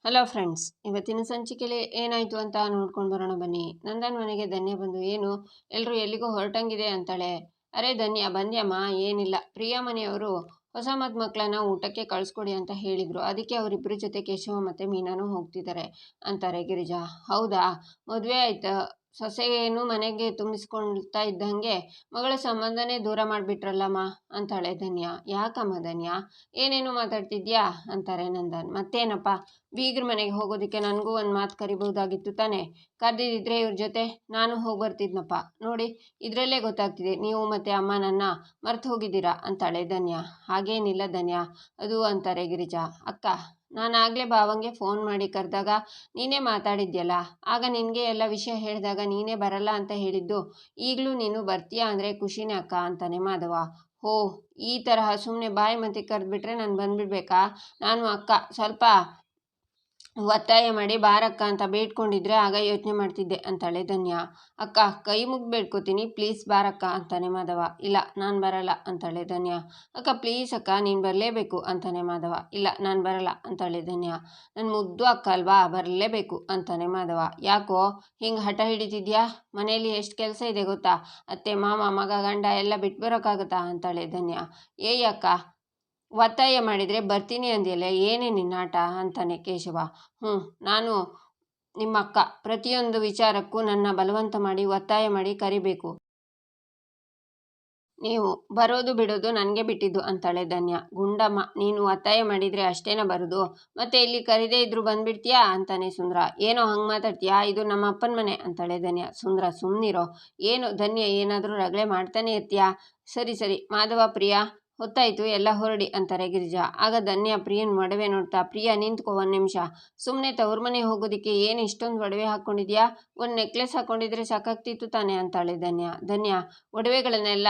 Hello friends, ಇವತ್ತಿನ ಸಂಚಿಕೆಯಲ್ಲಿ ಏನಾಯಿತು ಅಂತ ನೋಡ್ಕೊಂಡು ಬರೋಣ ಬನ್ನಿ. ನಂದನ್ ಮನೆಗೆ ಧನ್ಯ ಬಂದು, ಏನು ಎಲ್ಲರೂ ಎಲ್ಲಿಗೋ ಹೊರಟಂಗಿದೆ ಅಂತಾಳೆ. ಅರೆ ಧನ್ಯ ಬಂದ್ಯಮ್ಮ? ಏನಿಲ್ಲ, ಪ್ರಿಯಾ ಮನೆಯವರು ಹೊಸ ಮಕ್ಕಳನ್ನ ಊಟಕ್ಕೆ ಕಳಿಸ್ಕೊಡಿ ಅಂತ ಹೇಳಿದ್ರು, ಅದಕ್ಕೆ ಅವರಿಬ್ಬರ ಜೊತೆ ಕೇಶವ ಮತ್ತು ಮೀನಾನು ಹೋಗ್ತಿದ್ದಾರೆ ಅಂತಾರೆ ಗಿರಿಜಾ. ಹೌದಾ, ಮದುವೆ ಆಯ್ತಾ? ಸೊಸೆಯನ್ನು ಮನೆಗೆ ತುಂಬಿಸ್ಕೊಳ್ತಾ ಇದ್ದಂಗೆ ಮಗಳ ಸಂಬಂಧನೇ ದೂರ ಮಾಡಿಬಿಟ್ರಲ್ಲಮ್ಮ ಅಂತಾಳೆ ಧನ್ಯ. ಯಾಕಮ್ಮ ಧನ್ಯ, ಏನೇನು ಮಾತಾಡ್ತಿದ್ಯಾ ಅಂತಾರೆ ನಂದನ್. ಮತ್ತೇನಪ್ಪ, ಬೀಗ್ರ ಮನೆಗೆ ಹೋಗೋದಕ್ಕೆ ನನಗೂ ಒಂದು ಮಾತು ಕರಿಬಹುದಾಗಿತ್ತು ತಾನೆ. ಕರೆದಿದ್ದರೆ ಇವ್ರ ಜೊತೆ ನಾನು ಹೋಗಿ ಬರ್ತಿದ್ನಪ್ಪ. ನೋಡಿ, ಇದರಲ್ಲೇ ಗೊತ್ತಾಗ್ತಿದೆ ನೀವು ಮತ್ತು ಅಮ್ಮ ನನ್ನ ಮರ್ತು ಹೋಗಿದ್ದೀರಾ ಅಂತಾಳೆ ಧನ್ಯ. ಹಾಗೇನಿಲ್ಲ ಧನ್ಯ, ಅದು ಅಂತಾರೆ ಗಿರಿಜಾ. ಅಕ್ಕ, ನಾನಾಗಲೇ ಭಾವಂಗೆ ಫೋನ್ ಮಾಡಿ ಕರೆದಾಗ ನೀನೇ ಮಾತಾಡಿದ್ಯಲ್ಲ, ಆಗ ನಿನಗೆ ಎಲ್ಲ ವಿಷಯ ಹೇಳಿದಾಗ ನೀನೇ ಬರಲ್ಲ ಅಂತ ಹೇಳಿದ್ದು. ಈಗಲೂ ನೀನು ಬರ್ತೀಯಾ ಅಂದರೆ ಖುಷಿನೇ ಅಕ್ಕ ಅಂತಾನೆ ಮಾಧವ. ಹೋ, ಈ ತರಹ ಸುಮ್ಮನೆ ಬಾಯಿ ಮಂತಿ ಕರೆದ್ಬಿಟ್ರೆ ನಾನು ಬಂದ್ಬಿಡ್ಬೇಕಾ? ನಾನು ಅಕ್ಕ ಸ್ವಲ್ಪ ಒತ್ತಾಯ ಮಾಡಿ ಬಾರಕ್ಕ ಅಂತ ಬೇಡ್ಕೊಂಡಿದ್ರೆ ಆಗ ಯೋಚನೆ ಮಾಡ್ತಿದ್ದೆ ಅಂತಾಳೆ ಧನ್ಯ. ಅಕ್ಕ, ಕೈ ಮುಗ್ದು ಬೇಡ್ಕೋತೀನಿ, ಪ್ಲೀಸ್ ಬಾರಕ್ಕ ಅಂತಾನೆ ಮಾಧವ. ಇಲ್ಲ, ನಾನು ಬರಲ್ಲ ಅಂತಾಳೆ ಧನ್ಯ. ಅಕ್ಕ ಪ್ಲೀಸ್ ಅಕ್ಕ, ನೀನು ಬರಲೇಬೇಕು ಅಂತಾನೆ ಮಾಧವ. ಇಲ್ಲ, ನಾನು ಬರಲ್ಲ ಅಂತಾಳೆ ಧನ್ಯ. ನನ್ನ ಮುದ್ದು ಅಕ್ಕ ಅಲ್ವಾ, ಬರಲೇಬೇಕು ಅಂತಾನೆ ಮಾಧವ. ಯಾಕೋ ಹಿಂಗೆ ಹಠ ಹಿಡಿತಿದ್ಯಾ? ಮನೇಲಿ ಎಷ್ಟು ಕೆಲಸ ಇದೆ ಗೊತ್ತಾ? ಅತ್ತೆ ಮಾಮ ಮಗ ಗಂಡ ಎಲ್ಲ ಬಿಟ್ಟು ಬರೋಕ್ಕಾಗತ್ತಾ ಅಂತಾಳೆ ಧನ್ಯ. ಏಯ್ ಅಕ್ಕ, ಒತ್ತಾಯ ಮಾಡಿದರೆ ಬರ್ತೀನಿ ಅಂದಿಯಲ್ಲ, ಏನೇ ನಿನ್ನ ಆಟ ಅಂತಾನೆ ಕೇಶವ. ನಾನು ನಿಮ್ಮ ಅಕ್ಕ, ಪ್ರತಿಯೊಂದು ವಿಚಾರಕ್ಕೂ ನನ್ನ ಬಲವಂತ ಮಾಡಿ ಒತ್ತಾಯ ಮಾಡಿ ಕರಿಬೇಕು. ನೀವು ಬರೋದು ಬಿಡೋದು ನನಗೆ ಬಿಟ್ಟಿದ್ದು ಅಂತಾಳೆ ಧನ್ಯ. ಗುಂಡಮ್ಮ, ನೀನು ಒತ್ತಾಯ ಮಾಡಿದರೆ ಅಷ್ಟೇನ ಬರೋದು, ಮತ್ತೆ ಇಲ್ಲಿ ಕರಿದೇ ಇದ್ರು ಬಂದ್ಬಿಡ್ತೀಯಾ ಅಂತಾನೆ ಸುಂದ್ರ. ಏನೋ ಹಂಗೆ ಮಾತಾಡ್ತೀಯಾ, ಇದು ನಮ್ಮ ಅಪ್ಪನ ಮನೆ ಅಂತಾಳೆ ಧನ್ಯ. ಸುಂದ್ರ, ಸುಮ್ಮನಿರೋ. ಏನು ಧನ್ಯ, ಏನಾದರೂ ರಗಳೆ ಮಾಡ್ತಾನೆ ಇರ್ತೀಯಾ? ಸರಿ ಸರಿ ಮಾಧವ, ಪ್ರಿಯಾ ಹೊತ್ತಾಯ್ತು, ಎಲ್ಲ ಹೊರಡಿ ಅಂತಾರೆ ಗಿರಿಜಾ. ಆಗ ಧನ್ಯ ಪ್ರಿಯನ್ ಒಡವೆ ನೋಡ್ತಾ, ಪ್ರಿಯಾ ನಿಂತ್ಕೊ ಒಂದು ನಿಮಿಷ, ಸುಮ್ಮನೆ ತವ್ರ ಮನೆ ಹೋಗೋದಕ್ಕೆ ಏನು ಇಷ್ಟೊಂದು ಒಡವೆ ಹಾಕ್ಕೊಂಡಿದ್ಯಾ? ಒಂದು ನೆಕ್ಲೆಸ್ ಹಾಕ್ಕೊಂಡಿದ್ರೆ ಸಾಕಾಗ್ತಿತ್ತು ತಾನೆ ಅಂತಾಳೆ ಧನ್ಯ. ಧನ್ಯ, ಒಡವೆಗಳನ್ನೆಲ್ಲ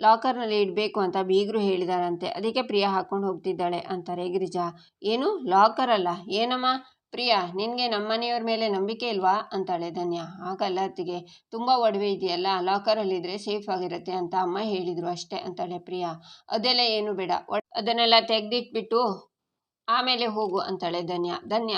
ಲಾಕರ್ನಲ್ಲಿ ಇಡಬೇಕು ಅಂತ ಬೀಗರು ಹೇಳಿದಾರಂತೆ, ಅದಕ್ಕೆ ಪ್ರಿಯಾ ಹಾಕ್ಕೊಂಡು ಹೋಗ್ತಿದ್ದಾಳೆ ಅಂತಾರೆ ಗಿರಿಜಾ. ಏನು ಲಾಕರ್ ಅಲ್ಲ, ಏನಮ್ಮ ಪ್ರಿಯಾ, ನಿನಗೆ ನಮ್ಮನೆಯವ್ರ ಮೇಲೆ ನಂಬಿಕೆ ಇಲ್ವಾ ಅಂತಾಳೆ ಧನ್ಯ. ಹಾಗಲ್ಲ ಅತ್ತಿಗೆ, ತುಂಬ ಒಡವೆ ಇದೆಯಲ್ಲ, ಲಾಕರಲ್ಲಿದ್ದರೆ ಸೇಫ್ ಆಗಿರುತ್ತೆ ಅಂತ ಅಮ್ಮ ಹೇಳಿದರು ಅಷ್ಟೇ ಅಂತಾಳೆ ಪ್ರಿಯಾ. ಅದೆಲ್ಲ ಏನು ಬೇಡ, ಅದನ್ನೆಲ್ಲ ತೆಗೆದಿಟ್ಬಿಟ್ಟು ಆಮೇಲೆ ಹೋಗು ಅಂತಾಳೆ ಧನ್ಯ. ಧನ್ಯ,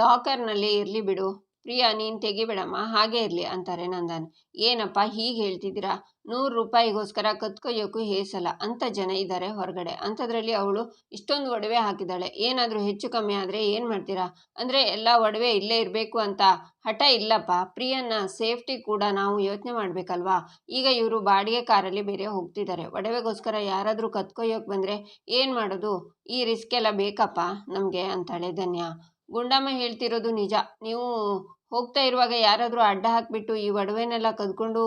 ಲಾಕರ್ನಲ್ಲಿ ಇರಲಿ ಬಿಡು ಪ್ರಿಯಾ, ನೀನು ತೆಗಿಬೇಡಮ್ಮ, ಹಾಗೇ ಇರಲಿ ಅಂತಾರೆ ನಂದನ್. ಏನಪ್ಪ ಹೀಗೆ ಹೇಳ್ತಿದ್ದೀರಾ? 100 ರೂಪಾಯಿಗೋಸ್ಕರ ಕತ್ಕೊಯ್ಯೋಕ್ಕೂ ಹೇಸಲ್ಲ ಅಂತ ಜನ ಇದ್ದಾರೆ ಹೊರಗಡೆ, ಅಂಥದ್ರಲ್ಲಿ ಅವಳು ಇಷ್ಟೊಂದು ಒಡವೆ ಹಾಕಿದ್ದಾಳೆ. ಏನಾದರೂ ಹೆಚ್ಚು ಕಮ್ಮಿ ಆದರೆ ಏನು ಮಾಡ್ತೀರಾ? ಅಂದರೆ ಎಲ್ಲ ಒಡವೆ ಇಲ್ಲೇ ಇರಬೇಕು ಅಂತ ಹಠ ಇಲ್ಲಪ್ಪ. ಪ್ರಿಯನ್ನ ಸೇಫ್ಟಿ ಕೂಡ ನಾವು ಯೋಚನೆ ಮಾಡಬೇಕಲ್ವಾ? ಈಗ ಇವರು ಬಾಡಿಗೆ ಕಾರಲ್ಲಿ ಬೇರೆ ಹೋಗ್ತಿದ್ದಾರೆ, ಒಡವೆಗೋಸ್ಕರ ಯಾರಾದರೂ ಕತ್ಕೊಯ್ಯೋಕೆ ಬಂದರೆ ಏನು ಮಾಡೋದು? ಈ ರಿಸ್ಕ್ ಎಲ್ಲ ಬೇಕಪ್ಪ ನಮಗೆ ಅಂತಾಳೆ ಧನ್ಯ. ಗುಂಡಮ್ಮ ಹೇಳ್ತಿರೋದು ನಿಜ, ನೀವು ಹೋಗ್ತಾ ಇರುವಾಗ ಯಾರಾದರೂ ಅಡ್ಡ ಹಾಕಿಬಿಟ್ಟು ಈ ಒಡವೆನೆಲ್ಲ ಕದ್ಕೊಂಡು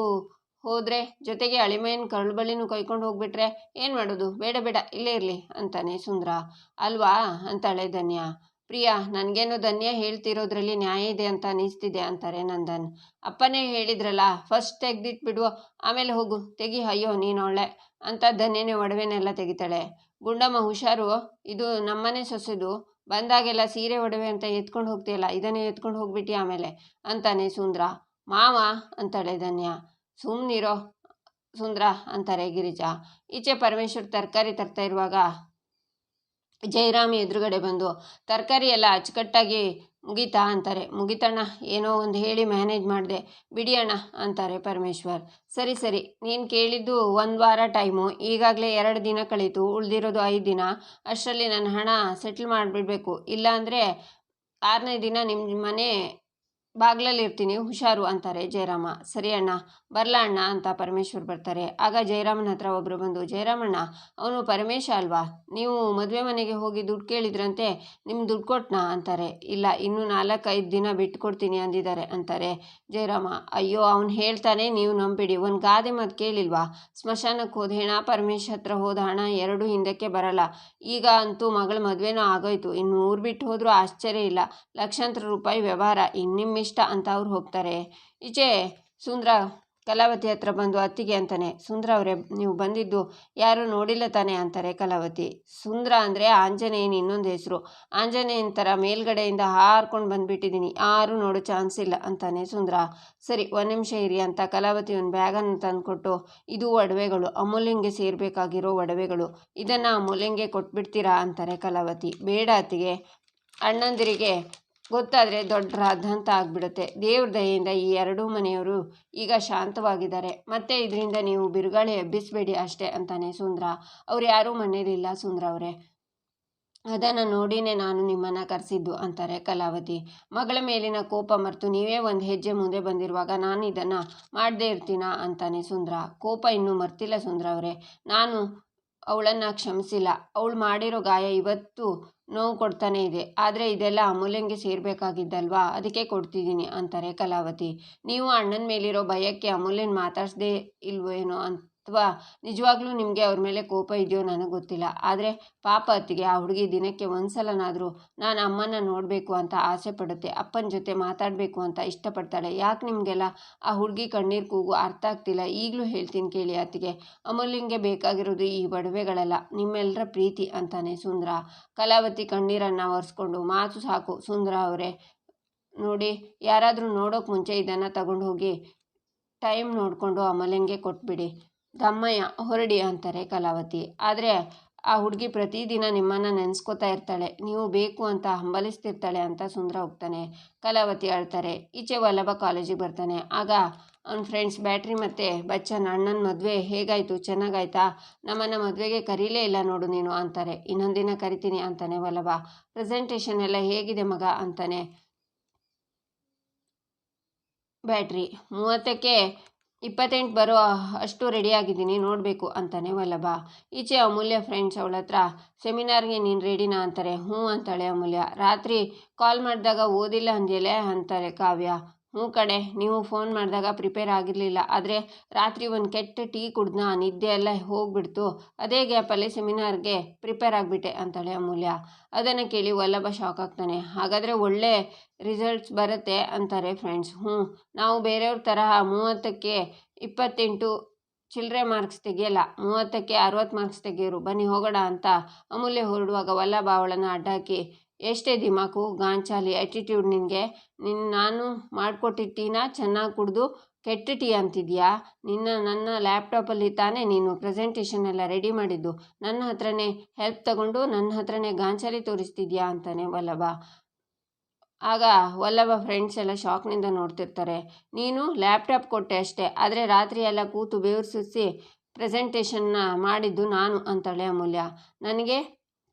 ಹೋದರೆ, ಜೊತೆಗೆ ಅಳಿಮೆಯನ್ನು ಕರುಳುಬಳ್ಳಿನೂ ಕೈಕೊಂಡು ಹೋಗ್ಬಿಟ್ರೆ ಏನು ಮಾಡೋದು? ಬೇಡ ಬೇಡ, ಇಲ್ಲೇ ಇರಲಿ ಅಂತಾನೆ ಸುಂದ್ರ. ಅಲ್ವಾ ಅಂತಾಳೆ ಧನ್ಯ. ಪ್ರಿಯಾ, ನನಗೇನೋ ಧನ್ಯ ಹೇಳ್ತಿರೋದ್ರಲ್ಲಿ ನ್ಯಾಯ ಇದೆ ಅಂತ ಅನಿಸ್ತಿದೆ ಅಂತಾರೆ ನಂದನ್. ಅಪ್ಪನೇ ಹೇಳಿದ್ರಲ್ಲ, ಫಸ್ಟ್ ತೆಗ್ದಿಟ್ಬಿಡು ಆಮೇಲೆ ಹೋಗು, ತೆಗಿ, ಅಯ್ಯೋ ನೀನು ಒಳ್ಳೆ ಅಂತ ಧನ್ಯನೇ ಒಡವೆನೆಲ್ಲ ತೆಗಿತಾಳೆ. ಗುಂಡಮ್ಮ ಹುಷಾರು, ಇದು ನಮ್ಮನೆ ಸೊಸೆದು, ಬಂದಾಗೆಲ್ಲ ಸೀರೆ ಒಡವೆ ಅಂತ ಎತ್ಕೊಂಡು ಹೋಗ್ತೀಯಲ್ಲ, ಇದನ್ನೇ ಎತ್ಕೊಂಡು ಹೋಗ್ಬಿಟ್ಟು ಆಮೇಲೆ ಅಂತಾನೆ ಸುಂದ್ರ. ಮಾವ ಅಂತಾಳೆ ಧನ್ಯ. ಸುಮ್ಮನಿರೋ ಸುಂದ್ರ ಅಂತಾರೆ ಗಿರಿಜಾ. ಈಚೆ ಪರಮೇಶ್ವರ್ ತರಕಾರಿ ತರ್ತಾ ಇರುವಾಗ ಜಯರಾಮ್ ಎದುರುಗಡೆ ಬಂದು, ತರಕಾರಿ ಎಲ್ಲ ಅಚ್ಚುಕಟ್ಟಾಗಿ ಮುಗೀತಾ ಅಂತಾರೆ. ಮುಗಿತಣ್ಣ, ಏನೋ ಒಂದು ಹೇಳಿ ಮ್ಯಾನೇಜ್ ಮಾಡಿದೆ, ಬಿಡಿ ಅಣ್ಣ ಅಂತಾರೆ ಪರಮೇಶ್ವರ್. ಸರಿ ಸರಿ, ನೀನು ಕೇಳಿದ್ದು 1 ವಾರ ಟೈಮು, ಈಗಾಗಲೇ 2 ದಿನ ಕಳೀತು, ಉಳಿದಿರೋದು 5 ದಿನ. ಅಷ್ಟರಲ್ಲಿ ನನ್ನ ಹಣ ಸೆಟ್ಲ್ ಮಾಡಿಬಿಡ್ಬೇಕು, ಇಲ್ಲಾಂದರೆ 6ನೇ ದಿನ ನಿಮ್ಮ ಮನೆ ಬಾಗ್ಲಲ್ಲಿ ಇರ್ತೀನಿ, ಹುಷಾರು ಅಂತಾರೆ ಜಯರಾಮ. ಸರಿ ಅಣ್ಣ, ಬರಲಾ ಅಣ್ಣ ಅಂತ ಪರಮೇಶ್ವರ್ ಬರ್ತಾರೆ. ಆಗ ಜಯರಾಮನ ಹತ್ರ ಒಬ್ಬರು ಬಂದು, ಜಯರಾಮಣ್ಣ, ಅವನು ಪರಮೇಶ ಅಲ್ವಾ? ನೀವು ಮದುವೆ ಮನೆಗೆ ಹೋಗಿ ದುಡ್ಡು ಕೇಳಿದ್ರಂತೆ, ನಿಮ್ಮ ದುಡ್ಡು ಕೊಟ್ನಾ ಅಂತಾರೆ. ಇಲ್ಲ, ಇನ್ನೂ 4-5 ದಿನ ಬಿಟ್ಟು ಕೊಡ್ತೀನಿ ಅಂದಿದ್ದಾರೆ ಅಂತಾರೆ ಜಯರಾಮ. ಅಯ್ಯೋ, ಅವ್ನು ಹೇಳ್ತಾನೆ, ನೀವು ನಂಬಿಡಿ. ಒಂದು ಗಾದೆ ಮಾತು ಕೇಳಿಲ್ವಾ? ಸ್ಮಶಾನಕ್ಕೆ ಹೋದ ಹೆಣ, ಪರಮೇಶ ಹತ್ರ ಹೋದ ಹಣ ಎರಡೂ ಹಿಂದಕ್ಕೆ ಬರಲ್ಲ. ಈಗ ಅಂತೂ ಮಗಳ ಮದುವೆನೂ ಆಗೋಯ್ತು, ಇನ್ನು ಊರು ಬಿಟ್ಟು ಹೋದರೂ ಆಶ್ಚರ್ಯ ಇಲ್ಲ. ಲಕ್ಷಾಂತರ ರೂಪಾಯಿ ವ್ಯವಹಾರ, ಇನ್ನಿಮ್ಮಿಷ್ಟ ಅಂತ ಅವ್ರು ಹೋಗ್ತಾರೆ. ಈಚೆ ಸುಂದ್ರ ಕಲಾವತಿ ಹತ್ರ ಬಂದು ಅತ್ತಿಗೆ ಅಂತಾನೆ. ಸುಂದ್ರ ಅವರೇ, ನೀವು ಬಂದಿದ್ದು ಯಾರು ನೋಡಿಲ್ಲ ತಾನೆ ಅಂತಾರೆ ಕಲಾವತಿ. ಸುಂದ್ರ ಅಂದರೆ ಆಂಜನೇಯನ ಇನ್ನೊಂದು ಹೆಸರು. ಆಂಜನೇಯನ ಥರ ಮೇಲ್ಗಡೆಯಿಂದ ಹಾರ್ಕೊಂಡು ಬಂದುಬಿಟ್ಟಿದ್ದೀನಿ, ಯಾರೂ ನೋಡೋ ಚಾನ್ಸ್ ಇಲ್ಲ ಅಂತಾನೆ ಸುಂದ್ರ. ಸರಿ, 1 ನಿಮಿಷ ಇರಿ ಅಂತ ಕಲಾವತಿ ಒಂದು ಬ್ಯಾಗನ್ನು ತಂದುಕೊಟ್ಟು, ಇದು ಒಡವೆಗಳು, ಅಮೂಲ್ಯಂಗೆ ಸೇರಬೇಕಾಗಿರೋ ಒಡವೆಗಳು, ಇದನ್ನು ಅಮೂಲ್ಯಂಗೆ ಕೊಟ್ಬಿಡ್ತೀರಾ ಅಂತಾರೆ ಕಲಾವತಿ. ಬೇಡ ಅತ್ತಿಗೆ, ಅಣ್ಣಂದಿರಿಗೆ ಗೊತ್ತಾದರೆ ದೊಡ್ಡ ರಾದ್ಧಾಂತ ಆಗಿಬಿಡುತ್ತೆ. ದೇವ್ರ ದಯೆಯಿಂದ ಈ ಎರಡೂ ಮನೆಯವರು ಈಗ ಶಾಂತವಾಗಿದ್ದಾರೆ. ಮತ್ತೆ ಇದರಿಂದ ನೀವು ಬಿರುಗಾಳಿ ಎಬ್ಬಿಸಬೇಡಿ ಅಷ್ಟೇ ಅಂತಾನೆ ಸುಂದ್ರ. ಅವ್ರು ಯಾರೂ ಮನೇಲಿಲ್ಲ ಸುಂದ್ರ ಅವರೇ. ಅದನ್ನು ನೋಡಿನೇ ನಾನು ನಿಮ್ಮನ್ನು ಕರೆಸಿದ್ದು ಅಂತಾರೆ ಕಲಾವತಿ. ಮಗಳ ಮೇಲಿನ ಕೋಪ ಮರೆತು ನೀವೇ ಒಂದು ಹೆಜ್ಜೆ ಮುಂದೆ ಬಂದಿರುವಾಗ ನಾನು ಇದನ್ನು ಮಾಡದೇ ಇರ್ತೀನಾ ಅಂತಾನೆ ಸುಂದ್ರ. ಕೋಪ ಇನ್ನೂ ಮರ್ತಿಲ್ಲ ಸುಂದ್ರ ಅವರೇ. ನಾನು ಅವಳನ್ನು ಕ್ಷಮಿಸಿಲ್ಲ. ಅವಳು ಮಾಡಿರೋ ಗಾಯ ಇವತ್ತು ನೋವು ಕೊಡ್ತಾನೆ ಇದೆ. ಆದರೆ ಇದೆಲ್ಲ ಅಮೂಲ್ಯಂಗೆ ಸೇರಬೇಕಾಗಿದ್ದಲ್ವಾ, ಅದಕ್ಕೆ ಕೊಡ್ತಿದ್ದೀನಿ ಅಂತಾರೆ ಕಲಾವತಿ. ನೀವು ಅಣ್ಣನ ಮೇಲಿರೋ ಭಯಕ್ಕೆ ಅಮೂಲ್ಯನ ಮಾತಾಡಿಸ್ದೇ ಇಲ್ವೇನೋ ಅಥವಾ ನಿಜವಾಗ್ಲೂ ನಿಮಗೆ ಅವ್ರ ಮೇಲೆ ಕೋಪ ಇದೆಯೋ ನನಗೆ ಗೊತ್ತಿಲ್ಲ. ಆದರೆ ಪಾಪ ಅತ್ತಿಗೆ, ಆ ಹುಡುಗಿ ದಿನಕ್ಕೆ ಒಂದ್ಸಲನಾದರೂ ನಾನು ಅಮ್ಮನ ನೋಡಬೇಕು ಅಂತ ಆಸೆ ಪಡುತ್ತೆ, ಅಪ್ಪನ ಜೊತೆ ಮಾತಾಡಬೇಕು ಅಂತ ಇಷ್ಟಪಡ್ತಾಳೆ. ಯಾಕೆ ನಿಮಗೆಲ್ಲ ಆ ಹುಡುಗಿ ಕಣ್ಣೀರು ಕೂಗು ಅರ್ಥ ಆಗ್ತಿಲ್ಲ? ಈಗಲೂ ಹೇಳ್ತೀನಿ ಕೇಳಿ ಅತ್ತಿಗೆ, ಅಮೂಲ್ಯಂಗೆ ಬೇಕಾಗಿರೋದು ಈ ಒಡವೆಗಳಲ್ಲ, ನಿಮ್ಮೆಲ್ಲರ ಪ್ರೀತಿ ಅಂತಾನೆ ಸುಂದ್ರ. ಕಲಾವತಿ ಕಣ್ಣೀರನ್ನು ಒರೆಸ್ಕೊಂಡು, ಮಾತು ಸಾಕು ಸುಂದ್ರ ಅವರೇ, ನೋಡಿ ಯಾರಾದರೂ ನೋಡೋಕೆ ಮುಂಚೆ ಇದನ್ನು ತಗೊಂಡು ಹೋಗಿ ಟೈಮ್ ನೋಡಿಕೊಂಡು ಅಮೂಲ್ಯಂಗೆ ಕೊಟ್ಬಿಡಿ. ದಮ್ಮಯ್ಯ ಹೊರಡಿ ಅಂತಾರೆ ಕಲಾವತಿ. ಆದರೆ ಆ ಹುಡುಗಿ ಪ್ರತಿದಿನ ನಿಮ್ಮನ್ನು ನೆನೆಸ್ಕೋತಾ ಇರ್ತಾಳೆ, ನೀವು ಬೇಕು ಅಂತ ಹಂಬಲಿಸ್ತಿರ್ತಾಳೆ ಅಂತ ಸುಂದ್ರ ಹೋಗ್ತಾನೆ. ಕಲಾವತಿ ಅಳ್ತಾರೆ. ಈಚೆ ವಲ್ಲಭ ಕಾಲೇಜಿಗೆ ಬರ್ತಾನೆ. ಆಗ ಅವ್ನ ಫ್ರೆಂಡ್ಸ್ ಬ್ಯಾಟ್ರಿ ಮತ್ತು ಬಚ್ಚನ್ ಅಣ್ಣನ ಮದುವೆ ಹೇಗಾಯಿತು, ಚೆನ್ನಾಗಾಯ್ತಾ? ನಮ್ಮನ್ನು ಮದುವೆಗೆ ಕರೀಲೇ ಇಲ್ಲ ನೋಡು ನೀನು ಅಂತಾರೆ. ಇನ್ನೊಂದಿನ ಕರಿತೀನಿ ಅಂತಾನೆ ವಲ್ಲಭ. ಪ್ರೆಸೆಂಟೇಷನ್ ಎಲ್ಲ ಹೇಗಿದೆ ಮಗ ಅಂತಾನೆ ಬ್ಯಾಟ್ರಿ. 30ಕ್ಕೆ 28 ಬರೋ ಅಷ್ಟು ರೆಡಿಯಾಗಿದ್ದೀನಿ, ನೋಡಬೇಕು ಅಂತಾನೆ ವಲ್ಲಭ. ಈಚೆ ಅಮೂಲ್ಯ ಫ್ರೆಂಡ್ಸ್ ಅವಳ ಹತ್ರ, ಸೆಮಿನಾರ್ಗೆ ನೀನು ರೆಡಿನಾ ಅಂತಾರೆ. ಹ್ಞೂ ಅಂತಾಳೆ ಅಮೂಲ್ಯ. ರಾತ್ರಿ ಕಾಲ್ ಮಾಡಿದಾಗ ಓದಿಲ್ಲ ಅಂದ್ಯಲೆ ಅಂತಾರೆ ಕಾವ್ಯ. ಹ್ಞೂ ಕಡೆ, ನೀವು ಫೋನ್ ಮಾಡಿದಾಗ ಪ್ರಿಪೇರ್ ಆಗಿರಲಿಲ್ಲ, ಆದರೆ ರಾತ್ರಿ ಒಂದು ಕೆಟ್ಟ ಟೀ ಕುಡ್ದನ, ನಿದ್ದೆ ಎಲ್ಲ ಹೋಗ್ಬಿಡ್ತು, ಅದೇ ಗ್ಯಾಪಲ್ಲಿ ಸೆಮಿನಾರ್ಗೆ ಪ್ರಿಪೇರ್ ಆಗಿಬಿಟ್ಟೆ ಅಂತಾಳೆ ಅಮೂಲ್ಯ. ಅದನ್ನು ಕೇಳಿ ವಲ್ಲಭ ಶಾಕ್ ಆಗ್ತಾನೆ. ಹಾಗಾದರೆ ಒಳ್ಳೆ ರಿಸಲ್ಟ್ಸ್ ಬರುತ್ತೆ ಅಂತಾರೆ ಫ್ರೆಂಡ್ಸ್. ಹ್ಞೂ, ನಾವು ಬೇರೆಯವ್ರ ತರಹ 30ಕ್ಕೆ 28 ಚಿಲ್ಲರೆ ಮಾರ್ಕ್ಸ್ ತೆಗಿಯಲ್ಲ, 30ಕ್ಕೆ 60 ಮಾರ್ಕ್ಸ್ ತೆಗಿಯೋರು, ಬನ್ನಿ ಹೋಗೋಣ ಅಂತ ಅಮೂಲ್ಯ ಹೊರಡುವಾಗ ವಲ್ಲಭ ಅವಳನ್ನು ಅಡ್ಡಾಕಿ, ಎಷ್ಟೇ ದಿಮಾಕು ಗಾಂಚಾಲಿ ಆ್ಯಟಿಟ್ಯೂಡ್ ನಿನಗೆ, ನಾನು ಮಾಡಿಕೊಟ್ಟಿದ್ದ ಟೀನ ಚೆನ್ನಾಗಿ ಕುಡಿದು ಕೆಟ್ಟ ಟೀ ಅಂತಿದ್ಯಾ? ನನ್ನ ಲ್ಯಾಪ್ಟಾಪಲ್ಲಿ ತಾನೇ ನೀನು ಪ್ರೆಸೆಂಟೇಷನ್ ಎಲ್ಲ ರೆಡಿ ಮಾಡಿದ್ದು, ನನ್ನ ಹತ್ರನೇ ಹೆಲ್ಪ್ ತಗೊಂಡು ನನ್ನ ಹತ್ರನೇ ಗಾಂಚಾಲಿ ತೋರಿಸ್ತಿದ್ಯಾ ಅಂತಾನೆ ವಲ್ಲಭ. ಆಗ ವಲ್ಲಭ ಫ್ರೆಂಡ್ಸ್ ಎಲ್ಲ ಶಾಕ್ನಿಂದ ನೋಡ್ತಿರ್ತಾರೆ. ನೀನು ಲ್ಯಾಪ್ಟಾಪ್ ಕೊಟ್ಟೆ ಅಷ್ಟೇ, ಆದರೆ ರಾತ್ರಿ ಎಲ್ಲ ಕೂತು ಬೆವರು ಸುರಿಸಿ ಪ್ರೆಸೆಂಟೇಷನ್ನ ಮಾಡಿದ್ದು ನಾನು ಅಂತಾಳೆ ಅಮೂಲ್ಯ. ನನಗೆ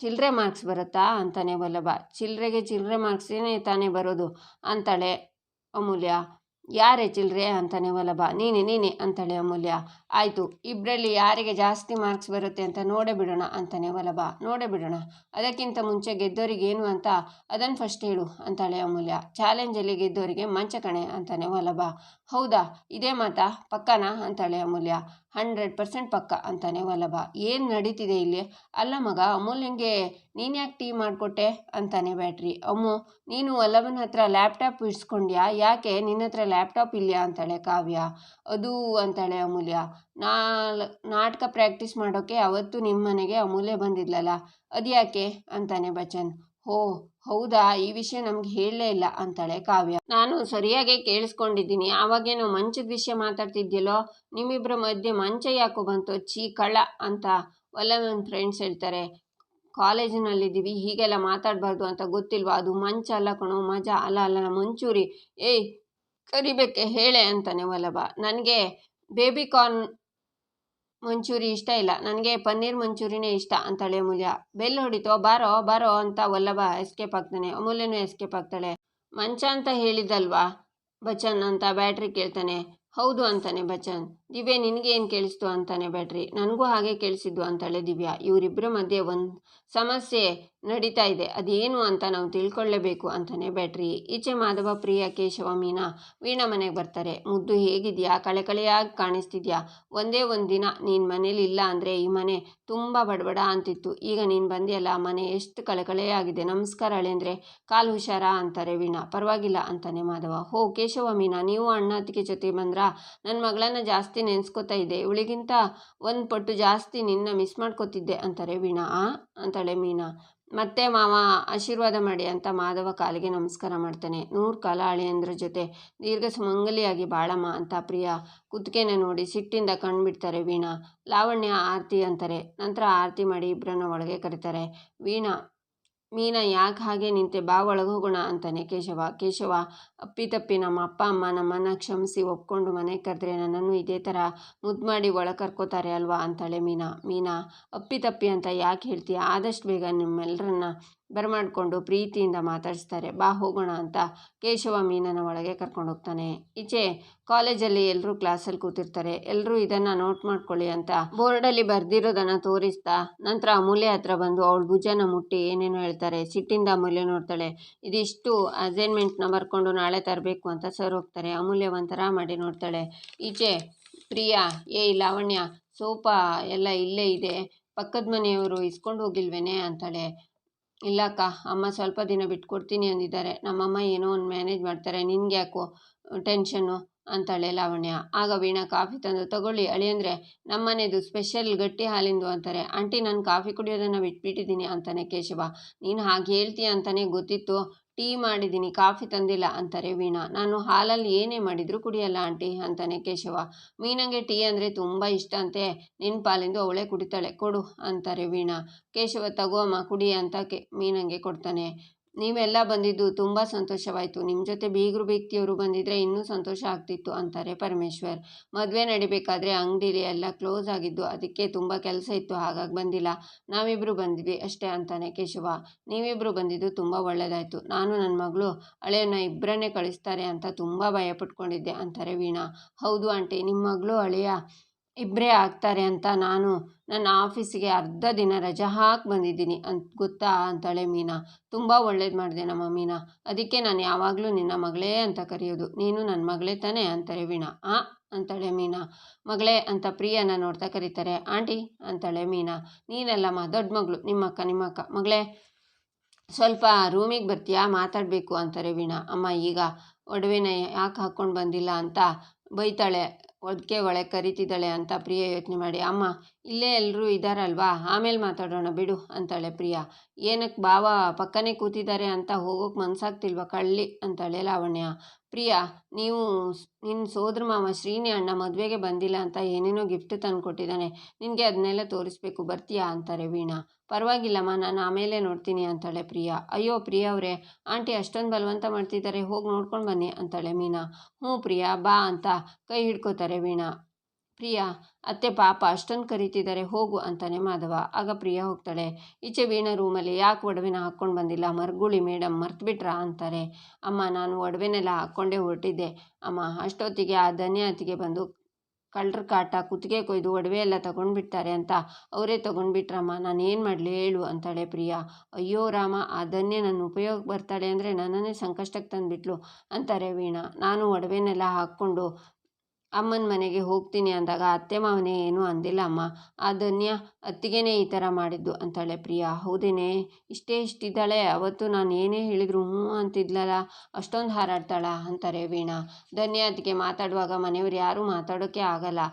ಚಿಲ್ಲರೆ ಮಾರ್ಕ್ಸ್ ಬರುತ್ತಾ ಅಂತಾನೆ ವಲ್ಲಭ. ಚಿಲ್ಲರೆಗೆ ಚಿಲ್ಲರೆ ಮಾರ್ಕ್ಸೇ ತಾನೇ ಬರೋದು ಅಂತಾಳೆ ಅಮೂಲ್ಯ. ಯಾರೇ ಚಿಲ್ಲರೆ ಅಂತಾನೆ ವಲ್ಲಭ. ನೀನೆ ಅಂತಾಳೆ ಅಮೂಲ್ಯ. ಆಯಿತು, ಇಬ್ಬರಲ್ಲಿ ಯಾರಿಗೆ ಜಾಸ್ತಿ ಮಾರ್ಕ್ಸ್ ಬರುತ್ತೆ ಅಂತ ನೋಡೇ ಬಿಡೋಣ ಅಂತಾನೆ ವಲ್ಲಭ. ನೋಡೇ ಬಿಡೋಣ, ಅದಕ್ಕಿಂತ ಮುಂಚೆ ಗೆದ್ದೋರಿಗೇನು ಅಂತ ಅದನ್ನು ಫಸ್ಟ್ ಹೇಳು ಅಂತಾಳೆ ಅಮೂಲ್ಯ. ಚಾಲೆಂಜಲ್ಲಿ ಗೆದ್ದೋರಿಗೆ ಮಂಚ ಕಣೆ ಅಂತಾನೆ ವಲ್ಲಭ. ಹೌದಾ, ಇದೇ ಮಾತಾ, ಪಕ್ಕನಾ ಅಂತಾಳೆ ಅಮೂಲ್ಯ. 100% ಪಕ್ಕ ಅಂತಾನೆ ವಲ್ಲಭ. ಏನು ನಡೀತಿದೆ ಇಲ್ಲಿ? ಅಲ್ಲ ಮಗ, ಅಮೂಲ್ಯಂಗೆ ನೀನು ಯಾಕೆ ಟೀ ಮಾಡಿಕೊಟ್ಟೆ ಅಂತಾನೆ ಬ್ಯಾಟ್ರಿ. ಅಮ್ಮು, ನೀನು ವಲ್ಲಭನ ಹತ್ರ ಲ್ಯಾಪ್ಟಾಪ್ ಇಸ್ಕೊಂಡ್ಯಾ? ಯಾಕೆ ನಿನ್ನ ಹತ್ರ ಲ್ಯಾಪ್ಟಾಪ್ ಇಲ್ಲ ಅಂತಾಳೆ ಕಾವ್ಯ. ಅದು ಅಂತಾಳೆ ಅಮೂಲ್ಯ, ನಾಟಕ ಪ್ರಾಕ್ಟೀಸ್ ಮಾಡೋಕ್ಕೆ ಅವತ್ತು ನಿಮ್ಮ ಮನೆಗೆ ಅಮೂಲ್ಯ ಬಂದಿದ್ಲಲ್ಲ, ಅದ್ಯಾಕೆ ಅಂತಾನೆ ಬಚ್ಚನ್. ಹೋ ಹೌದಾ, ಈ ವಿಷಯ ನಮ್ಗೆ ಹೇಳಲೇ ಇಲ್ಲ ಅಂತಾಳೆ ಕಾವ್ಯ. ನಾನು ಸರಿಯಾಗಿ ಕೇಳಿಸ್ಕೊಂಡಿದ್ದೀನಿ, ಆವಾಗೇನೋ ಮಂಚದ ವಿಷಯ ಮಾತಾಡ್ತಿದ್ಯಲ್ಲೋ, ನಿಮ್ಮಿಬ್ಬರ ಮಧ್ಯೆ ಮಂಚ ಯಾಕೋ ಬಂತು, ಚೀ ಕಳ್ಳ ಅಂತ ವಲ್ಲಭನ ಫ್ರೆಂಡ್ಸ್ ಹೇಳ್ತಾರೆ. ಕಾಲೇಜಿನಲ್ಲಿದ್ದೀವಿ, ಹೀಗೆಲ್ಲ ಮಾತಾಡಬಾರ್ದು ಅಂತ ಗೊತ್ತಿಲ್ವಾ? ಅದು ಮಂಚ ಅಲ್ಲ ಕಣೋ, ಮಜಾ. ಅಲ್ಲ ಮಂಚೂರಿ. ಏಯ್ ಕರಿಬೇಕೆ ಹೇಳೆ ಅಂತಾನೆ ವಲ್ಲಭ. ನನಗೆ ಬೇಬಿಕಾರ್ನ್ ಮಂಚೂರಿ ಇಷ್ಟ ಇಲ್ಲ, ನನಗೆ ಪನ್ನೀರ್ ಮಂಚೂರಿನೇ ಇಷ್ಟ ಅಂತಾಳೆ ಅಮೂಲ್ಯ. ಬೆಲ್ ಹೊಡಿತೋ, ಬಾರೋ ಅಂತ ವಲ್ಲಭ ಎಸ್ಕೇಪ್ ಆಗ್ತಾನೆ. ಅಮೂಲ್ಯನೂ ಎಸ್ಕೇಪ್ ಆಗ್ತಾಳೆ. ಮಂಚ ಅಂತ ಹೇಳಿದಲ್ವಾ ಬಚ್ಚನ್ ಅಂತ ಬ್ಯಾಟ್ರಿ ಕೇಳ್ತಾನೆ. ಹೌದು ಅಂತಾನೆ ಬಚ್ಚನ್. ದಿವ್ಯಾ, ನಿನಗೆ ಏನು ಕೇಳಿಸ್ತು ಅಂತಾನೆ ಬ್ಯಾಟ್ರಿ. ನನಗೂ ಹಾಗೆ ಕೇಳಿಸಿದ್ದು ಅಂತಾಳೆ ದಿವ್ಯಾ. ಇವರಿಬ್ಬರ ಮಧ್ಯೆ ಒಂದು ಸಮಸ್ಯೆ ನಡೀತಾ ಇದೆ, ಅದೇನು ಅಂತ ನಾವು ತಿಳ್ಕೊಳ್ಳೇಬೇಕು ಅಂತಾನೆ ಬ್ಯಾಟ್ರಿ. ಈಚೆ ಮಾಧವ, ಪ್ರಿಯ, ಕೇಶವ, ಮೀನಾ ವೀಣಾ ಮನೆಗೆ ಬರ್ತಾರೆ. ಮುದ್ದು, ಹೇಗಿದ್ಯಾ? ಕಳೆಕಳೆಯಾಗಿ ಕಾಣಿಸ್ತಿದ್ಯಾ? ಒಂದೇ ಒಂದು ದಿನ ನೀನು ಮನೇಲಿ ಇಲ್ಲ ಅಂದರೆ ಈ ಮನೆ ತುಂಬ ಬಡಬಡ ಅಂತಿತ್ತು, ಈಗ ನೀನು ಬಂದಿಯಲ್ಲ, ಮನೆ ಎಷ್ಟು ಕಳೆಕಳೆಯಾಗಿದೆ. ನಮಸ್ಕಾರ ಅಳೆಂದ್ರೆ, ಕಾಲು ಹುಷಾರಾ ಅಂತಾರೆ ವೀಣಾ. ಪರವಾಗಿಲ್ಲ ಅಂತಾನೆ ಮಾಧವ. ಹೋ ಕೇಶವ, ಮೀನಾ ನೀವು ಅಣ್ಣ ಅತ್ತಿಗೆ ಜೊತೆ ಬಂದ್ರಾ? ನನ್ನ ಮಗಳನ್ನ ಜಾಸ್ತಿ ನೆನೆಸ್ಕೋತಾ ಇದ್ದೆ, ಇವಳಿಗಿಂತ ಒಂದು ಪಟ್ಟು ಜಾಸ್ತಿ ನಿನ್ನ ಮಿಸ್ ಮಾಡ್ಕೋತಿದ್ದೆ ಅಂತಾರೆ ವೀಣಾ. ಅಂತಾಳೆ ಮೀನಾ. ಮತ್ತೆ ಮಾವ ಆಶೀರ್ವಾದ ಮಾಡಿ ಅಂತ ಮಾಧವ ಕಾಲಿಗೆ ನಮಸ್ಕಾರ ಮಾಡ್ತಾನೆ. 100 ಕಾಲ ಅಳಿಯಂದ್ರ ಜೊತೆ ದೀರ್ಘ ಸುಮಂಗಲಿಯಾಗಿ ಬಾಳಮ್ಮ ಅಂತ ಪ್ರಿಯ ಕುತ್ತಿಗೆನ ನೋಡಿ ಸಿಟ್ಟಿಂದ ಕಣ್ಬಿಡ್ತಾರೆ ವೀಣಾ. ಲಾವಣ್ಯ, ಆರತಿ ಅಂತಾರೆ. ನಂತರ ಆರತಿ ಮಾಡಿ ಇಬ್ಬರನ್ನ ಒಳಗೆ ಕರೀತಾರೆ. ವೀಣಾ ಮೀನಾ ಯಾಕೆ ಹಾಗೆ ನಿಂತೆ, ಬಾ ಒಳಗೋಗೋಣ ಅಂತಾನೆ ಕೇಶವ ಅಪ್ಪಿತಪ್ಪಿ ನಮ್ಮ ಅಪ್ಪ ಅಮ್ಮ ನಮ್ಮನ್ನು ಕ್ಷಮಿಸಿ ಒಪ್ಕೊಂಡು ಮನೆಗೆ ಕರೆದ್ರೆ ನನ್ನನ್ನು ಇದೇ ಥರ ಮುದ್ದು ಮಾಡಿ ಒಳಗೆ ಕರ್ಕೋತಾರೆ ಅಲ್ವಾ ಅಂತಾಳೆ ಮೀನಾ ಅಪ್ಪಿತಪ್ಪಿ ಅಂತ ಯಾಕೆ ಹೇಳ್ತೀಯ, ಆದಷ್ಟು ಬೇಗ ನಿಮ್ಮೆಲ್ಲರನ್ನ ಬರಮಾಡ್ಕೊಂಡು ಪ್ರೀತಿಯಿಂದ ಮಾತಾಡಿಸ್ತಾರೆ, ಬಾ ಹೋಗೋಣ ಅಂತ ಕೇಶವ ಮೀನನ ಒಳಗೆ ಕರ್ಕೊಂಡು ಹೋಗ್ತಾನೆ. ಈಚೆ ಕಾಲೇಜಲ್ಲಿ ಎಲ್ಲರೂ ಕ್ಲಾಸಲ್ಲಿ ಕೂತಿರ್ತಾರೆ. ಎಲ್ಲರೂ ಇದನ್ನು ನೋಟ್ ಮಾಡ್ಕೊಳ್ಳಿ ಅಂತ ಬೋರ್ಡಲ್ಲಿ ಬರೆದಿರೋದನ್ನು ತೋರಿಸ್ತಾ ನಂತರ ಅಮೂಲ್ಯ ಹತ್ರ ಬಂದು ಅವಳು ಭುಜನ ಮುಟ್ಟಿ ಏನೇನೋ ಹೇಳ್ತಾರೆ. ಸಿಟ್ಟಿಂದ ಅಮೂಲ್ಯ ನೋಡ್ತಾಳೆ. ಇದಿಷ್ಟು ಅಸೈನ್ಮೆಂಟ್ನ ಬರ್ಕೊಂಡು ನಾಳೆ ತರಬೇಕು ಅಂತ ಸರ್ ಹೋಗ್ತಾರೆ. ಅಮೂಲ್ಯ ಒಂಥರ ಮಾಡಿ ನೋಡ್ತಾಳೆ. ಈಚೆ ಪ್ರಿಯಾ, ಲಾವಣ್ಯ, ಸೋಫಾ ಎಲ್ಲ ಇಲ್ಲೇ ಇದೆ, ಪಕ್ಕದ ಮನೆಯವರು ಇಸ್ಕೊಂಡು ಹೋಗಿಲ್ವೇನೆ ಅಂತಾಳೆ. ಇಲ್ಲಕ್ಕ, ಅಮ್ಮ ಸ್ವಲ್ಪ ದಿನ ಬಿಟ್ಕೊಡ್ತೀನಿ ಅಂದಿದ್ದಾರೆ, ನಮ್ಮಮ್ಮ ಏನೋ ಒಂದು ಮ್ಯಾನೇಜ್ ಮಾಡ್ತಾರೆ, ನಿನ್ಗೆ ಯಾಕೋ ಟೆನ್ಷನ್ನು ಅಂತಾಳೆ ಲಾವಣ್ಯ. ಆಗ ವೀಣಾ ಕಾಫಿ ತಂದು ತಗೊಳ್ಳಿ ಅಳಿಯಂದ್ರೆ, ನಮ್ಮನೆದು ಸ್ಪೆಷಲ್ ಗಟ್ಟಿ ಹಾಲಿಂದು ಅಂತಾರೆ. ಆಂಟಿ, ನಾನು ಕಾಫಿ ಕುಡಿಯೋದನ್ನು ಬಿಟ್ಬಿಟ್ಟಿದ್ದೀನಿ ಅಂತಾನೆ ಕೇಶವ. ನೀನು ಹಾಗೆ ಹೇಳ್ತೀಯ ಅಂತಾನೆ ಗೊತ್ತಿತ್ತು, ಟೀ ಮಾಡಿದ್ದೀನಿ, ಕಾಫಿ ತಂದಿಲ್ಲ ಅಂತಾರೆ ವೀಣಾ. ನಾನು ಹಾಲಲ್ಲಿ ಏನೇ ಮಾಡಿದರೂ ಕುಡಿಯಲ್ಲ ಆಂಟಿ ಅಂತಾನೆ ಕೇಶವ. ಮೀನಂಗೆ ಟೀ ಅಂದರೆ ತುಂಬ ಇಷ್ಟ ಅಂತೆ, ನಿನ್ನ ಪಾಲಿಂದು ಅವಳೇ ಕುಡಿತಾಳೆ, ಕೊಡು ಅಂತಾರೆ ವೀಣಾ. ಕೇಶವ ತಗೋ ಅಮ್ಮ ಕುಡಿ ಅಂತ ಮೀನಂಗೆ ಕೊಡ್ತಾನೆ. ನೀವೆಲ್ಲ ಬಂದಿದ್ದು ತುಂಬ ಸಂತೋಷವಾಯಿತು, ನಿಮ್ಮ ಜೊತೆ ಬೀಗರು ಬೇಕ್ತಿಯವರು ಬಂದಿದ್ರೆ ಇನ್ನೂ ಸಂತೋಷ ಆಗ್ತಿತ್ತು ಅಂತಾರೆ ಪರಮೇಶ್ವರ್. ಮದುವೆ ನಡಿಬೇಕಾದ್ರೆ ಅಂಗಡಿಲಿ ಎಲ್ಲ ಕ್ಲೋಸ್ ಆಗಿದ್ದು, ಅದಕ್ಕೆ ತುಂಬ ಕೆಲಸ ಇತ್ತು, ಹಾಗಾಗಿ ಬಂದಿಲ್ಲ, ನಾವಿಬ್ಬರು ಬಂದಿದ್ವಿ ಅಷ್ಟೇ ಅಂತಾನೆ ಕೇಶವ. ನೀವಿಬ್ಬರು ಬಂದಿದ್ದು ತುಂಬ ಒಳ್ಳೆಯದಾಯಿತು, ನಾನು ನನ್ನ ಮಗಳು ಅಳಿಯನ್ನ ಇಬ್ಬರನ್ನೇ ಕಳಿಸ್ತಾರೆ ಅಂತ ತುಂಬ ಭಯಪಟ್ಕೊಂಡಿದ್ದೆ ಅಂತಾರೆ ವೀಣಾ. ಹೌದು ಆಂಟಿ, ನಿಮ್ಮ ಮಗಳು ಅಳಿಯ ಇಬ್ಬರೇ ಆಗ್ತಾರೆ ಅಂತ ನಾನು ನನ್ನ ಆಫೀಸಿಗೆ ಅರ್ಧ ದಿನ ರಜಾ ಹಾಕಿ ಬಂದಿದ್ದೀನಿ ಗೊತ್ತಾ ಅಂತಾಳೆ ಮೀನಾ. ತುಂಬ ಒಳ್ಳೇದು ಮಾಡಿದೆ ನಮ್ಮ ಮೀನಾ, ಅದಕ್ಕೆ ನಾನು ಯಾವಾಗಲೂ ನಿನ್ನ ಮಗಳೇ ಅಂತ ಕರೆಯೋದು, ನೀನು ನನ್ನ ಮಗಳೇ ತಾನೇ ಅಂತಾರೆ ವೀಣಾ. ಅಂತಾಳೆ ಮೀನಾ. ಮಗಳೇ ಅಂತ ಪ್ರಿಯನ ನೋಡ್ತಾ ಕರೀತಾರೆ. ಆಂಟಿ ಅಂತಾಳೆ ಮೀನಾ. ನೀನಲ್ಲಮ್ಮ, ದೊಡ್ಡ ಮಗಳು, ನಿಮ್ಮಕ್ಕ ಮಗಳೇ, ಸ್ವಲ್ಪ ರೂಮಿಗೆ ಬರ್ತೀಯಾ, ಮಾತಾಡಬೇಕು ಅಂತಾರೆ ವೀಣಾ. ಅಮ್ಮ ಈಗ ಒಡವೆನ ಯಾಕೆ ಹಾಕ್ಕೊಂಡು ಬಂದಿಲ್ಲ ಅಂತ ಬೈತಾಳೆ, ಅದಕ್ಕೆ ಒಳಗೆ ಕರಿತಿದ್ದಾಳೆ ಅಂತ ಪ್ರಿಯ ಯೋಚನೆ ಮಾಡಿ, ಅಮ್ಮ ಇಲ್ಲೇ ಎಲ್ಲರೂ ಇದ್ದಾರಲ್ವಾ, ಆಮೇಲೆ ಮಾತಾಡೋಣ ಬಿಡು ಅಂತಾಳೆ ಪ್ರಿಯಾ. ಏನಕ್ಕೆ ಬಾವ ಪಕ್ಕನೇ ಕೂತಿದ್ದಾರೆ ಅಂತ ಹೋಗೋಕೆ ಮನ್ಸಾಗ್ತಿಲ್ವ ಕಳ್ಳಿ ಅಂತಾಳೆ ಲಾವಣ್ಯ. ಪ್ರಿಯಾ, ನೀವು ನಿನ್ನ ಸೋದರ ಮಾವ ಶ್ರೀನಿ ಅಣ್ಣ ಮದುವೆಗೆ ಬಂದಿಲ್ಲ ಅಂತ ಏನೇನೋ ಗಿಫ್ಟ್ ತಂದು ಕೊಟ್ಟಿದ್ದಾನೆ, ನಿನಗೆ ಅದನ್ನೆಲ್ಲ ತೋರಿಸ್ಬೇಕು, ಬರ್ತೀಯಾ ಅಂತಾರೆ ವೀಣಾ. ಪರವಾಗಿಲ್ಲಮ್ಮ, ನಾನು ಆಮೇಲೆ ನೋಡ್ತೀನಿ ಅಂತಾಳೆ ಪ್ರಿಯಾ. ಅಯ್ಯೋ ಪ್ರಿಯಾ ಅವರೇ, ಆಂಟಿ ಅಷ್ಟೊಂದು ಬಲವಂತ ಮಾಡ್ತಿದ್ದಾರೆ, ಹೋಗಿ ನೋಡ್ಕೊಂಡು ಬನ್ನಿ ಅಂತಾಳೆ ಮೀನಾ. ಹ್ಞೂ ಪ್ರಿಯಾ ಬಾ ಅಂತ ಕೈ ಹಿಡ್ಕೋತಾರೆ ವೀಣಾ. ಪ್ರಿಯಾ, ಅತ್ತೆ ಪಾಪ ಅಷ್ಟೊಂದು ಕರೀತಿದ್ದಾರೆ, ಹೋಗು ಅಂತಾನೆ ಮಾಧವ. ಆಗ ಪ್ರಿಯಾ ಹೋಗ್ತಾಳೆ. ಈಚೆ ವೀಣಾ ರೂಮಲ್ಲಿ, ಯಾಕೆ ಒಡವೆನ ಹಾಕ್ಕೊಂಡು ಬಂದಿಲ್ಲ, ಮರ್ಗುಳಿ ಮೇಡಮ್ ಮರ್ತ್ಬಿಟ್ರಾ ಅಂತಾರೆ. ಅಮ್ಮ ನಾನು ಒಡವೆನೆಲ್ಲ ಹಾಕ್ಕೊಂಡೇ ಹೊರಟಿದ್ದೆ ಅಮ್ಮ, ಅಷ್ಟೊತ್ತಿಗೆ ಆ ಧನ್ಯ ಅತ್ತಿಗೆ ಬಂದು ಕಳ್ಳರ ಕಾಟ, ಕುತ್ತಿಗೆ ಕೊಯ್ದು ಒಡವೆ ಎಲ್ಲ ತೊಗೊಂಡ್ಬಿಡ್ತಾರೆ ಅಂತ ಅವರೇ ತೊಗೊಂಡ್ಬಿಟ್ರಮ್ಮ, ನಾನೇನು ಮಾಡಲಿ ಹೇಳು ಅಂತಾಳೆ ಪ್ರಿಯಾ. ಅಯ್ಯೋ ರಾಮ, ಆ ಧನ್ಯ ನನ್ನ ಉಪಯೋಗಕ್ಕೆ ಬರ್ತಾಳೆ ಅಂದರೆ ನನ್ನನ್ನೇ ಸಂಕಷ್ಟಕ್ಕೆ ತಂದುಬಿಟ್ಲು ಅಂತಾರೆ ವೀಣಾ. ನಾನು ಒಡವೆನೆಲ್ಲ ಹಾಕ್ಕೊಂಡು ಅಮ್ಮನ ಮನೆಗೆ ಹೋಗ್ತೀನಿ ಅಂದಾಗ ಅತ್ತೆ ಮಾವನೇ ಏನೂ ಅಂದಿಲ್ಲ ಅಮ್ಮ, ಆ ಧನ್ಯ ಅತ್ತಿಗೆನೇ ಈ ಥರ ಮಾಡಿದ್ದು ಅಂತಾಳೆ ಪ್ರಿಯಾ. ಹೌದೇನೆ, ಇಷ್ಟಿದ್ದಾಳೆ, ಅವತ್ತು ನಾನು ಏನೇ ಹೇಳಿದ್ರು ಹ್ಞೂ ಅಂತಿದ್ಲಲ್ಲ, ಅಷ್ಟೊಂದು ಹಾರಾಡ್ತಾಳ ಅಂತಾರೆ ವೀಣಾ. ಧನ್ಯ ಅತ್ತಿಗೆ ಮಾತಾಡುವಾಗ ಮನೆಯವ್ರು ಯಾರೂ ಮಾತಾಡೋಕ್ಕೆ ಆಗಲ್ಲ,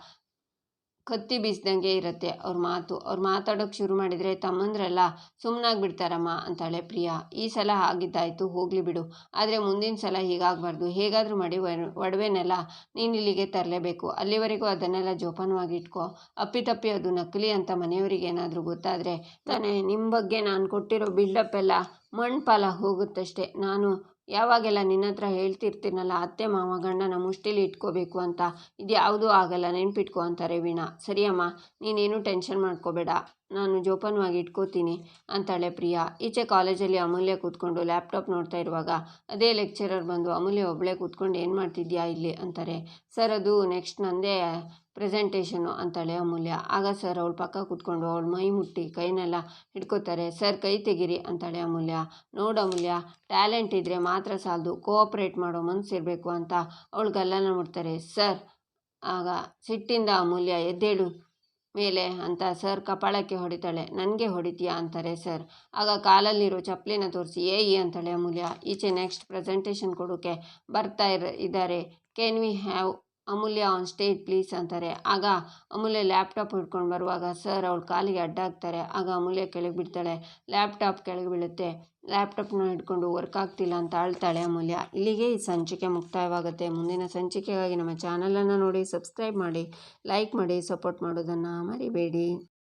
ಕತ್ತಿ ಬೀಸ್ದಂಗೆ ಇರುತ್ತೆ ಅವ್ರು ಮಾತಾಡೋಕ್ಕೆ ಶುರು ಮಾಡಿದರೆ ತಮ್ಮಂದ್ರೆಲ್ಲ ಸುಮ್ಮನಾಗ್ಬಿಡ್ತಾರಮ್ಮ ಅಂತಾಳೆ ಪ್ರಿಯಾ. ಈ ಸಲ ಆಗಿದ್ದಾಯಿತು, ಹೋಗಲಿ ಬಿಡು, ಆದರೆ ಮುಂದಿನ ಸಲ ಹೀಗಾಗಬಾರ್ದು, ಹೇಗಾದರೂ ಮಾಡಿ ಒಡವೆನೆಲ್ಲ ನೀನು ಇಲ್ಲಿಗೆ ತರಲೇಬೇಕು, ಅಲ್ಲಿವರೆಗೂ ಅದನ್ನೆಲ್ಲ ಜೋಪಾನವಾಗಿ ಇಟ್ಕೋ, ಅಪ್ಪಿತಪ್ಪಿ ಅದು ನಕಲಿ ಅಂತ ಮನೆಯವರಿಗೆ ಏನಾದರೂ ಗೊತ್ತಾದರೆ ತಾನೇ ನಿಮ್ಮ ಬಗ್ಗೆ ನಾನು ಕೊಟ್ಟಿರೋ ಬಿಲ್ಡಪ್ ಎಲ್ಲ ಮಣ್ಪಾಲ ಹೋಗುತ್ತಷ್ಟೇ. ನಾನು ಯಾವಾಗೆಲ್ಲ ನಿನ್ನ ಹತ್ರ ಹೇಳ್ತಿರ್ತೀನಲ್ಲ, ಅತ್ತೆ ಮಾವ ಗಂಡನ ಮುಷ್ಟಿಲಿ ಇಟ್ಕೋಬೇಕು ಅಂತ, ಇದು ಯಾವುದೂ ಆಗಲ್ಲ, ನೆನ್ಪಿಟ್ಕೋ ಅಂತಾರೆ ವೀಣಾ. ಸರಿಯಮ್ಮ, ನೀನೇನು ಟೆನ್ಷನ್ ಮಾಡ್ಕೋಬೇಡ, ನಾನು ಜೋಪಾನವಾಗಿ ಇಟ್ಕೋತೀನಿ ಅಂತಾಳೆ ಪ್ರಿಯಾ. ಈಚೆ ಕಾಲೇಜಲ್ಲಿ ಅಮೂಲ್ಯ ಕೂತ್ಕೊಂಡು ಲ್ಯಾಪ್ಟಾಪ್ ನೋಡ್ತಾ ಇರುವಾಗ ಅದೇ ಲೆಕ್ಚರರ್ ಬಂದು, ಅಮೂಲ್ಯ ಒಬ್ಬಳೇ ಕೂತ್ಕೊಂಡು ಏನು ಮಾಡ್ತಿದ್ಯಾ ಇಲ್ಲಿ ಅಂತಾರೆ. ಸರ್ ಅದು ನೆಕ್ಸ್ಟ್ ನಂದೇ ಪ್ರೆಸೆಂಟೇಷನು ಅಂತಾಳೆ ಅಮೂಲ್ಯ. ಆಗ ಸರ್ ಅವಳ ಪಕ್ಕ ಕೂತ್ಕೊಂಡು ಅವಳ ಮೈ ಮುಟ್ಟಿ ಕೈನೆಲ್ಲ ಹಿಡ್ಕೋತಾರೆ. ಸರ್ ಕೈ ತೆಗೀರಿ ಅಂತಾಳೆ ಅಮೂಲ್ಯ. ನೋಡು ಅಮೂಲ್ಯ, ಟ್ಯಾಲೆಂಟ್ ಇದ್ದರೆ ಮಾತ್ರ ಸಾಲದು, ಕೋಆಪ್ರೇಟ್ ಮಾಡೋ ಮನಸ್ಸಿರಬೇಕು ಅಂತ ಅವಳು ಗಲ್ಲನ ಮುಡ್ತಾರೆ. ಸರ್, ಆಗ ಸಿಟ್ಟಿಂದ ಅಮೂಲ್ಯ, ಎದ್ದೇಳು ಮೇಲೆ ಅಂತ ಸರ್ ಕಪಾಳಕ್ಕೆ ಹೊಡಿತಾಳೆ. ನನಗೆ ಹೊಡಿತೀಯಾ ಅಂತಾರೆ ಸರ್. ಆಗ ಕಾಲಲ್ಲಿರೋ ಚಪ್ಪಲಿನ ತೋರಿಸಿ ಅಂತಾಳೆ ಅಮೂಲ್ಯ. ಈಚೆ ನೆಕ್ಸ್ಟ್ ಪ್ರೆಸೆಂಟೇಷನ್ ಕೊಡೋಕ್ಕೆ ಬರ್ತಾ ಇದ್ದಾರೆ. Can we have Amulya on stage please ಅಂತಾರೆ. ಆಗ ಅಮೂಲ್ಯ ಲ್ಯಾಪ್ಟಾಪ್ ಹಿಡ್ಕೊಂಡು ಬರುವಾಗ ಸರ್ ಅವಳ ಕಾಲಿಗೆ ಅಡ್ಡ ಹಾಕ್ತಾರೆ. ಆಗ ಅಮೂಲ್ಯ ಕೆಳಗೆ ಬಿಡ್ತಾಳೆ, ಲ್ಯಾಪ್ಟಾಪ್ ಕೆಳಗೆ ಬೀಳುತ್ತೆ. ಲ್ಯಾಪ್ಟಾಪ್ನ ಹಿಡ್ಕೊಂಡು ವರ್ಕ್ ಆಗ್ತಿಲ್ಲ ಅಂತ ಅಳ್ತಾಳೆ ಅಮೂಲ್ಯ. ಇಲ್ಲಿಗೆ ಈ ಸಂಚಿಕೆ ಮುಕ್ತಾಯವಾಗುತ್ತೆ. ಮುಂದಿನ ಸಂಚಿಕೆಗಾಗಿ ನಮ್ಮ ಚಾನಲನ್ನು ನೋಡಿ, ಸಬ್ಸ್ಕ್ರೈಬ್ ಮಾಡಿ, ಲೈಕ್ ಮಾಡಿ, ಸಪೋರ್ಟ್ ಮಾಡೋದನ್ನು ಮರಿಬೇಡಿ.